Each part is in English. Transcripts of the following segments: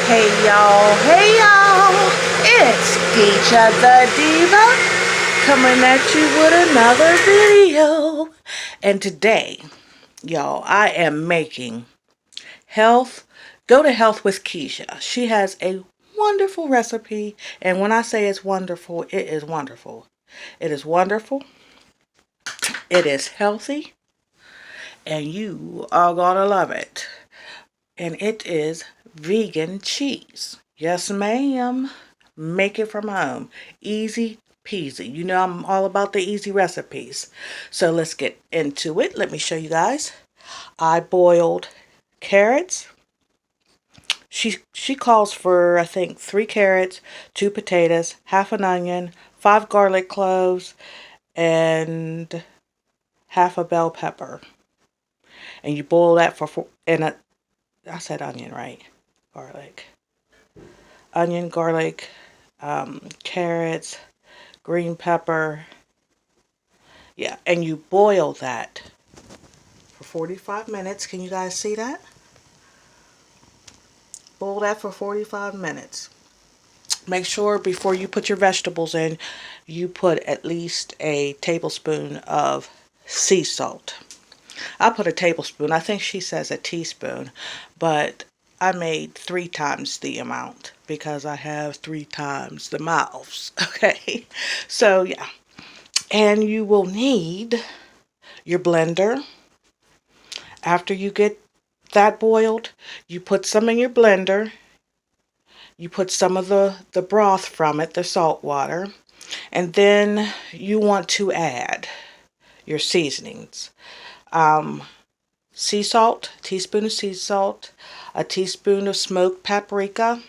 Hey y'all, it's Geisha the Diva coming at you with another video. And today, y'all, I am making health, go to health with Keisha. She has a wonderful recipe, and when I say it's wonderful, it is wonderful. It is wonderful, it is healthy, and you are gonna love it. And it is vegan cheese. Yes, ma'am. Make it from home. Easy peasy. You know I'm all about the easy recipes. So let's get into it. Let me show you guys. I boiled carrots. She calls for, I think, 3 carrots, 2 potatoes, half an onion, 5 garlic cloves, and half a bell pepper. And you boil that I said onion, right? Garlic. Onion, garlic, carrots, green pepper. Yeah, and you boil that for 45 minutes. Can you guys see that? Boil that for 45 minutes. Make sure before you put your vegetables in, you put at least a tablespoon of sea salt. I put a tablespoon. I think she says a teaspoon, but I made 3 times the amount because I have 3 times the mouths. Okay, so yeah, and you will need your blender. After you get that boiled, you put some in your blender. You put some of the broth from it, the salt water, and then you want to add your seasonings. Sea salt, teaspoon of sea salt, a teaspoon of smoked paprika,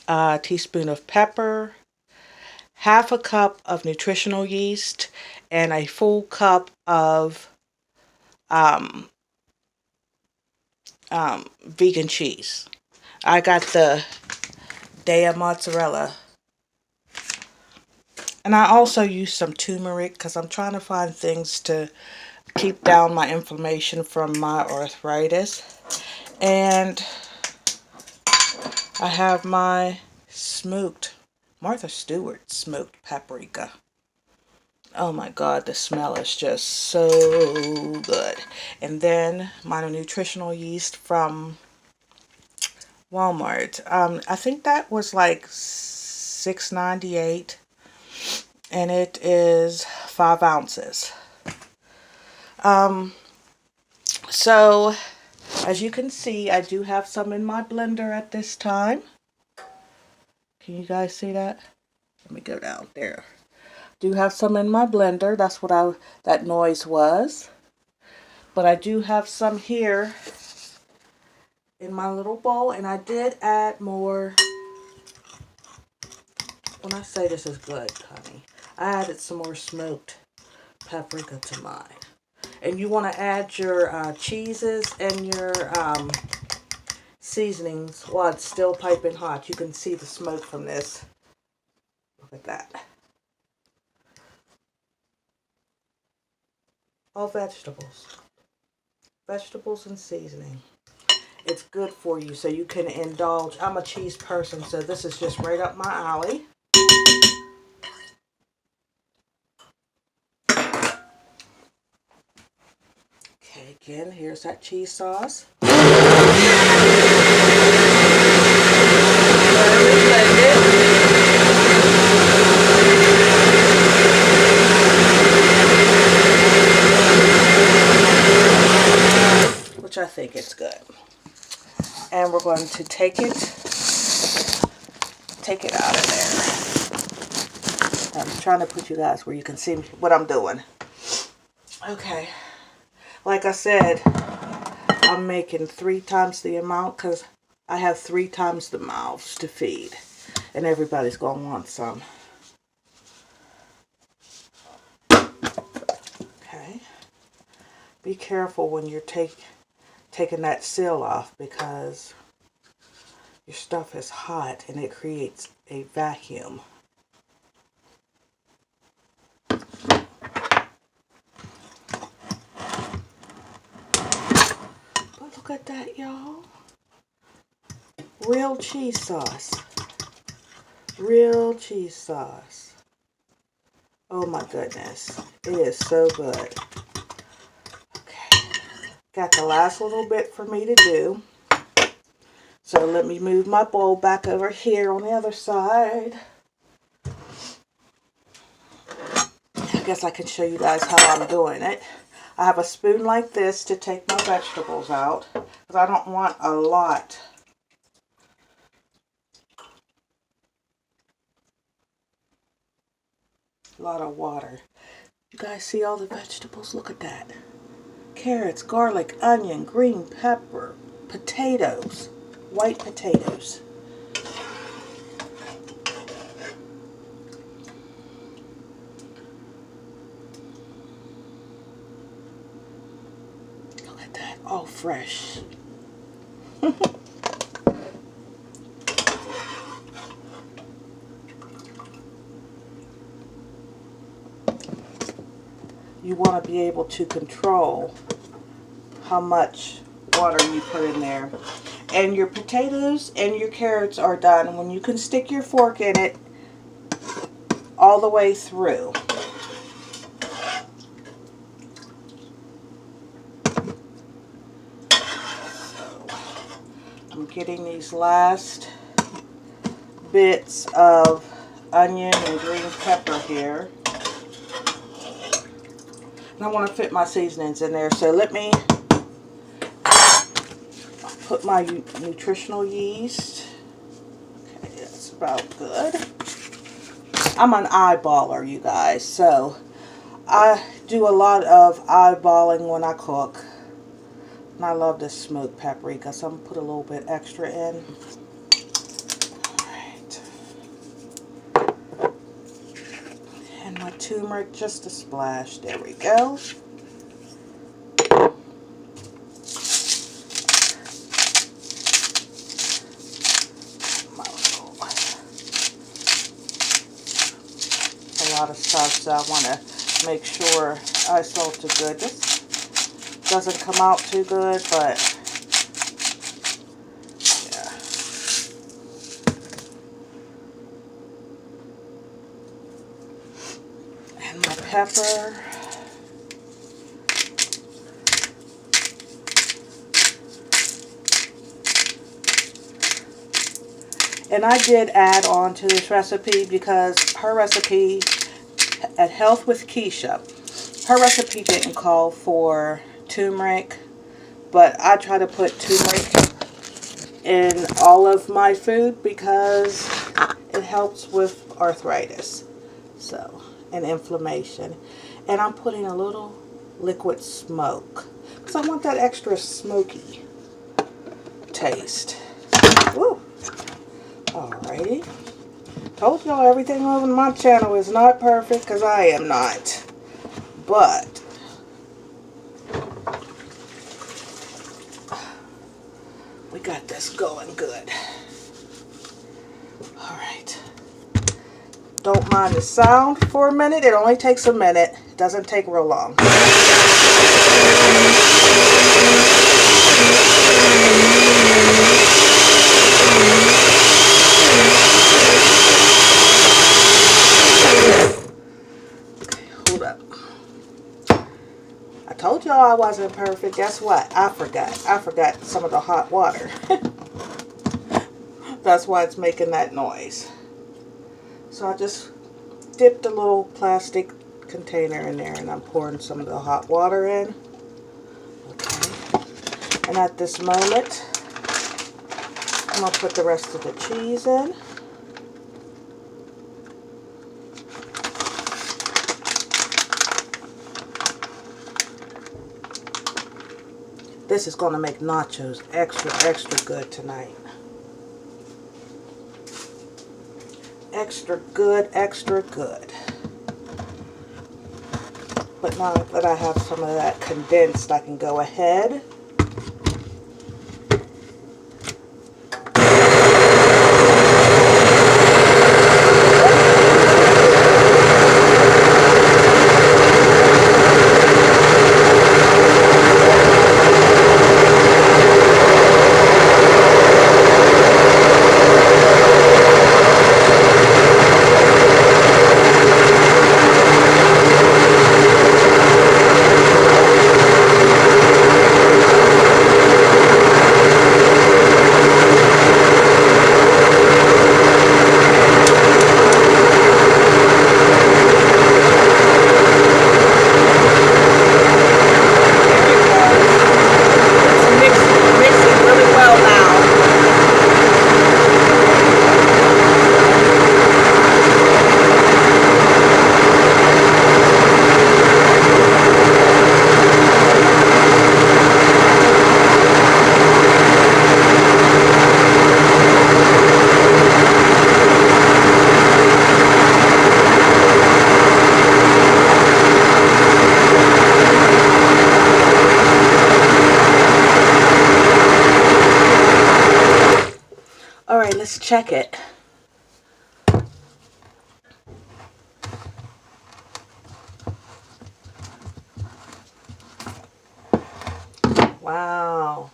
a teaspoon of pepper, half a cup of nutritional yeast, and a full cup of um, vegan cheese. I got the Daya mozzarella. And I also use some turmeric because I'm trying to find things to keep down my inflammation from my arthritis. And I have my smoked, Martha Stewart smoked paprika. Oh my God, the smell is just so good. And then my nutritional yeast from Walmart. I think that was like $6.98, and it is 5 ounces. So as you can see, I do have some in my blender at this time. Can you guys see that? Let me go down there. Do have some in my blender. That's what that noise was. But I do have some here in my little bowl, and I did add more. When I say this is good, honey, I added some more smoked paprika to mine. And you want to add your cheeses and your seasonings while it's still piping hot. You can see the smoke from this. Look at that. All vegetables. Vegetables and seasoning. It's good for you so you can indulge. I'm a cheese person, so this is just right up my alley. Okay, again, here's that cheese sauce. Which I think it's good. And we're going to take it out of there. I'm trying to put you guys where you can see what I'm doing. Okay. Like I said, I'm making 3 times the amount because I have 3 times the mouths to feed. And everybody's going to want some. Okay. Be careful when you're taking that seal off because your stuff is hot and it creates a vacuum. But look at that, y'all. Real cheese sauce. Real cheese sauce. Oh my goodness. It is so good. Okay. Got the last little bit for me to do. So let me move my bowl back over here on the other side. I guess I can show you guys how I'm doing it. I have a spoon like this to take my vegetables out because I don't want a lot. A lot of water. You guys see all the vegetables? Look at that. Carrots, garlic, onion, green pepper, potatoes, white potatoes. Look at that, all fresh. You want to be able to control how much water you put in there. And your potatoes and your carrots are done when you can stick your fork in it all the way through. So, I'm getting these last bits of onion and green pepper here. And I want to fit my seasonings in there, so let me put my nutritional yeast. Okay, that's about good. I'm an eyeballer, you guys, so I do a lot of eyeballing when I cook. And I love this smoked paprika, so I'm going to put a little bit extra in. Alright. And my turmeric, just a splash. There we go. A lot of stuff, so I want to make sure I salt it good. This doesn't come out too good, but yeah. And my pepper. And I did add on to this recipe because her recipe at Health with Keisha, her recipe didn't call for turmeric, but I try to put turmeric in all of my food because it helps with arthritis, so, and inflammation. And I'm putting a little liquid smoke because I want that extra smoky taste. Woo. Alrighty. Told y'all everything on my channel is not perfect because I am not. But we got this going good. Alright. Don't mind the sound for a minute. It only takes a minute. It doesn't take real long. Hold up. I told y'all I wasn't perfect. Guess what? I forgot some of the hot water. That's why it's making that noise. So I just dipped a little plastic container in there and I'm pouring some of the hot water in. Okay. And at this moment, I'm going to put the rest of the cheese in. This is going to make nachos extra good tonight. Extra good. But now that I have some of that condensed, I can go ahead All right, let's check it. Wow.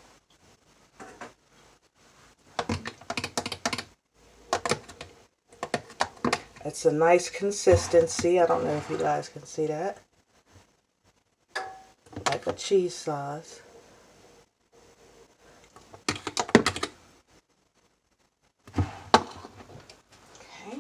It's a nice consistency. I don't know if you guys can see that. Like a cheese sauce. Okay.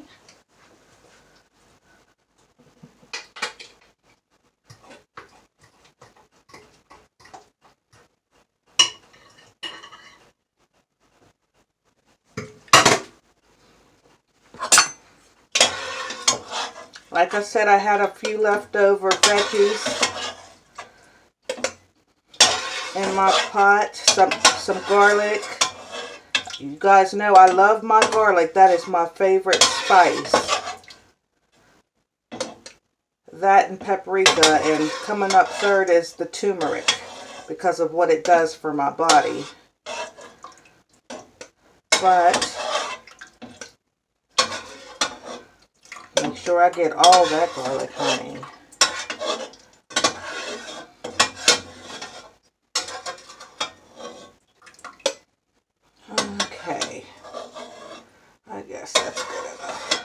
Like I said, I had a few leftover veggies in my pot. Some garlic. You guys know I love my garlic. That is my favorite spice. That and paprika, and coming up third is the turmeric because of what it does for my body. But make sure I get all that garlic, honey. Okay, I guess that's good enough.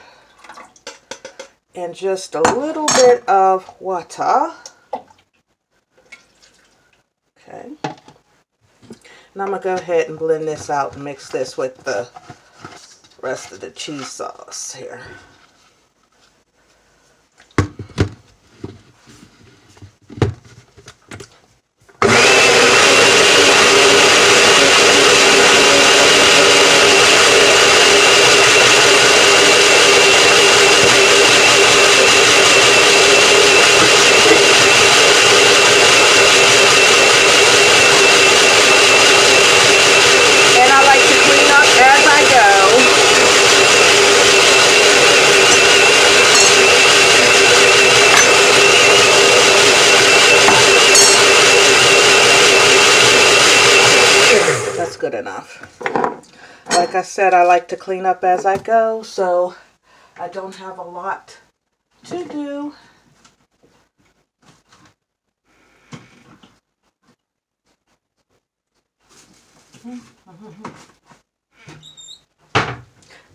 And just a little bit of water. Okay. And I'm going to go ahead and blend this out and mix this with the rest of the cheese sauce here. Good enough. Like I said, I like to clean up as I go, so I don't have a lot to do.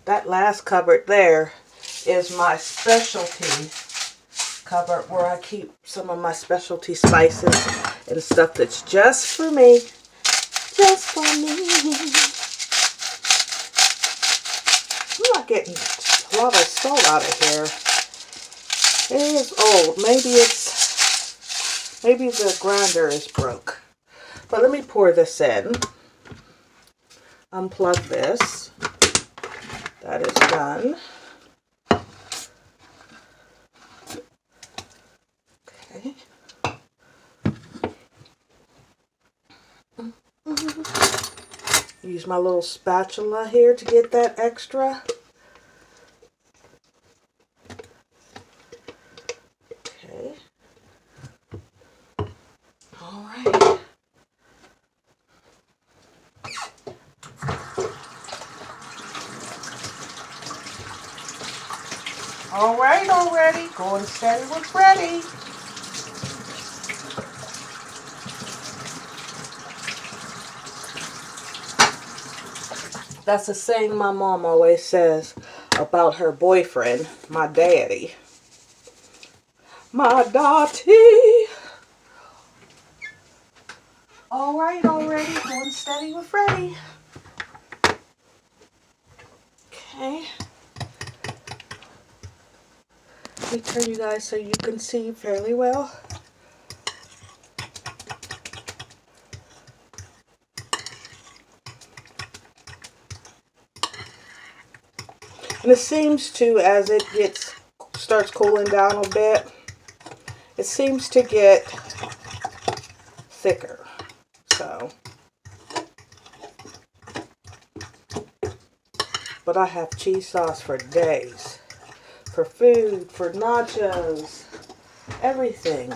That last cupboard there is my specialty cupboard where I keep some of my specialty spices and stuff that's just for me. Just for me. I'm not getting a lot of salt out of here. It is old. Maybe the grinder is broke. But let me pour this in. Unplug this. That is done. Okay. Use my little spatula here to get that extra. Okay. All right. All right already. Going steady with Freddie. That's a saying my mom always says about her boyfriend, my daddy. My daddy. All right already. Going steady with Freddie. Okay. Let me turn you guys so you can see fairly well. And it seems to, as it starts cooling down a bit, it seems to get thicker. So, but I have cheese sauce for days, for food, for nachos, everything.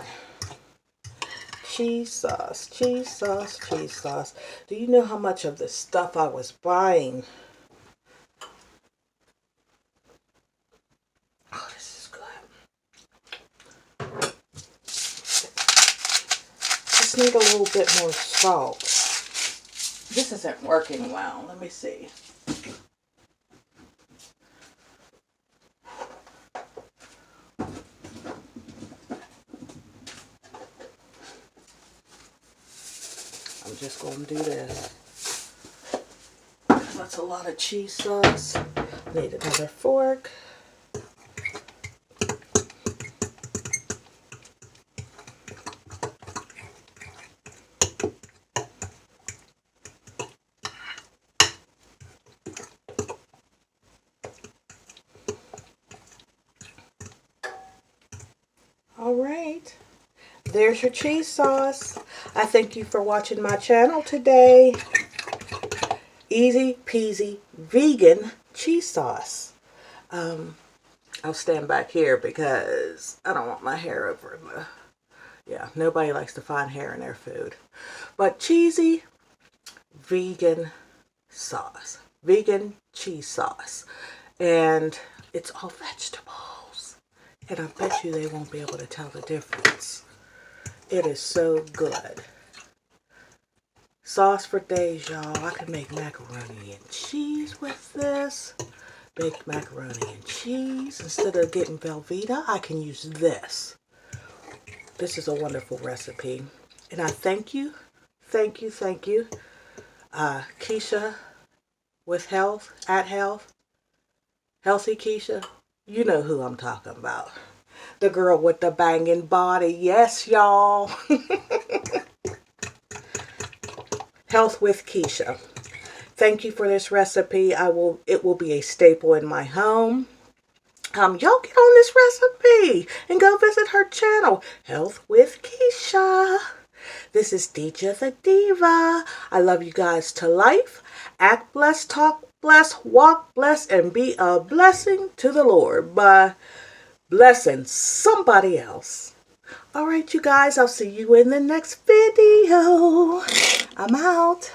Cheese sauce, cheese sauce, cheese sauce. Do you know how much of the stuff I was buying just need a little bit more salt. This isn't working well. Let me see. I'm just going to do this. That's a lot of cheese sauce. Need another fork. All right, there's your cheese sauce. I thank you for watching my channel today. Easy peasy vegan cheese sauce. I'll stand back here because I don't want my hair over the... Yeah, nobody likes to find hair in their food. But cheesy vegan sauce. Vegan cheese sauce. And it's all vegetables. And I bet you they won't be able to tell the difference. It is so good. Sauce for days, y'all. I could make macaroni and cheese with this. Baked macaroni and cheese. Instead of getting Velveeta, I can use this. This is a wonderful recipe. And I thank you. Thank you. Thank you. Keisha with Health, at Health. Healthy Keisha. You know who I'm talking about. The girl with the banging body. Yes, y'all. Health with Keisha. Thank you for this recipe. It will be a staple in my home. Y'all get on this recipe and go visit her channel, Health with Keisha. This is Deja the Diva. I love you guys to life. Act blessed, talk blessed, walk blessed, and be a blessing to the Lord by blessing somebody else. All right, you guys, I'll see you in the next video. I'm out.